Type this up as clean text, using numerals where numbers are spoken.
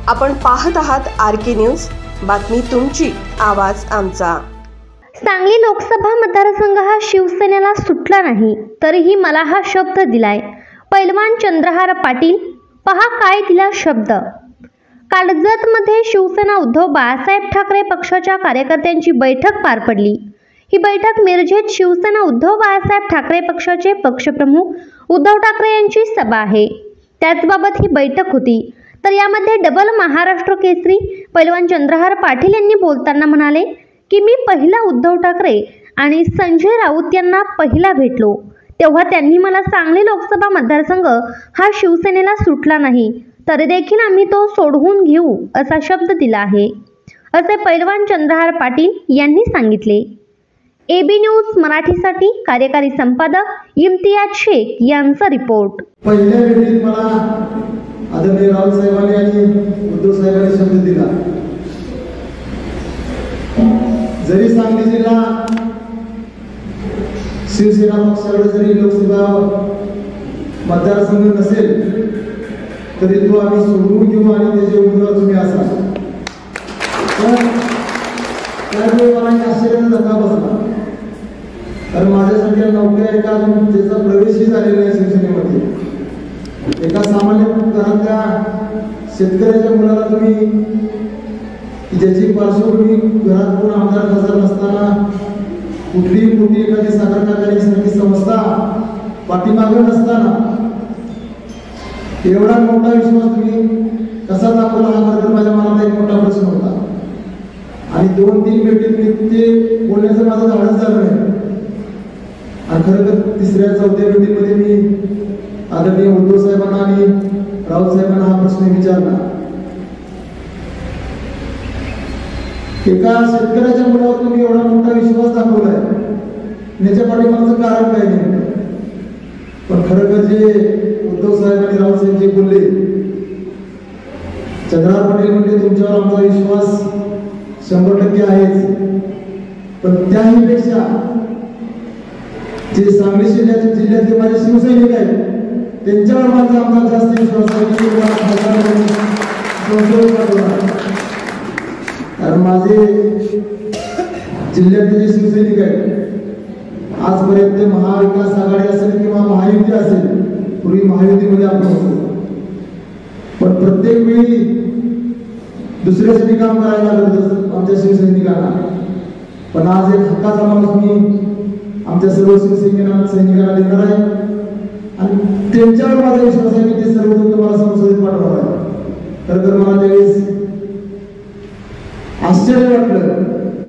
आपण पाहत आहात RK न्यूज, बातमी तुमची, आवाज आमचा। सांगली लोकसभा मतदारसंघ हा शिवसेनेला सुटला नाही, तरीही मला हा शब्द दिलाय। पैलवान चंद्रहार पाटील, पहा काय दिला शब्द। काळजतमध्ये शिवसेना उद्धव बाळासाहेब ठाकरे पक्षाच्या कार्यकर्त्यांची बैठक पार पडली। ही बैठक मिरजेत शिवसेना उद्धव बाळासाहेब ठाकरे पक्षाचे पक्षप्रमुख उद्धव ठाकरे यांची सभा आहे, त्याचबाबत ही बैठक होती। तर यामध्ये डबल महाराष्ट्र केसरी पैलवान चंद्रहार पाटील यांनी बोलताना म्हणाले की मी पहिला उद्धव ठाकरे आणि संजय राऊत यांना पहिला भेटलो तेव्हा त्यांनी मला सांगली लोकसभा मतदारसंघ हा शिवसेनेला सुटला नाही, तरी देखील आम्ही तो सोडवून घेऊ असा शब्द दिला आहे, असे पैलवान चंद्रहार पाटील यांनी सांगितले। AB न्यूज मराठीसाठी कार्यकारी संपादक इम्तियाज शेख यांचा रिपोर्ट। पहिल्या भेटीत मला आदरणीय राऊत साहेबांनी आणि उद्धव साहेबांनी शब्द दिला, जरी सांगली जिल्हा शिवसेना पक्षाकडे जरी लोकसभा मतदारसंघ नसेल तरी तो आम्ही सोडवून घेऊ आणि त्याचे उमेदवार तुम्ही असाल। त्यामुळे मला आश्चर्याचा धक्का बसला, कारण माझ्यासाठी नोकऱ्या एका ज्याचा प्रवेशही झालेला आहे शिवसेनेमध्ये, एका सामान्य घरातल्या शेतकऱ्याच्या मुलाला तुम्ही ज्याची पार्श्वभूमी घरात कोण आमदार खासदार नसताना कुठलीही मोठी एखादी साखर कारखान्यासारखी संस्था पाठीमागे नसताना एवढा मोठा विश्वास तुम्ही कसा दाखवला हा खरं माझ्या मनात एक मोठा प्रश्न होता। आणि 2-3 भेटीत ते बोलण्याचं माझं धाडस झालं नाही, आणि खरं तर 3ऱ्या-4थ्या भेटीमध्ये मी आदरणीय उद्धव साहेबांना आणि राऊत साहेबांना हा प्रश्न विचारला, एका शेतकऱ्याच्या मुलावर तुम्ही एवढा मोठा विश्वास दाखवलाय, याच्या पाठीमागचं कारण काय नाही। पण खरं जे उद्धव साहेब आणि राऊत साहेब जे बोलले, चंद्रहार पाटील म्हणजे तुमच्यावर आमचा विश्वास 100% आहेच, पण त्याही पेक्षा जे सांगली जिल्ह्यातले माझे शिवसैनिक आहेत त्यांच्यावर माझा आमचा जास्त विश्वास आहे की कारण माझे जिल्ह्यातले जे शिवसैनिक आहेत आजपर्यंत महाविकास आघाडी असेल किंवा महायुती असेल, पूर्वी महायुतीमध्ये आपण होतो, पण प्रत्येक वेळी दुसऱ्यासाठी काम करायला लागत आमच्या शिवसैनिकांना। पण आज एक हक्काचा माणूस मी आमच्या सर्व सैनिकांना देणार आहे आणि त्यांच्यावर माझा विश्वास आहे की ते सर्वजण तुम्हाला संसदेत पाठवणार आहे। खरं तर मला त्यावेळेस आश्चर्य वाटलं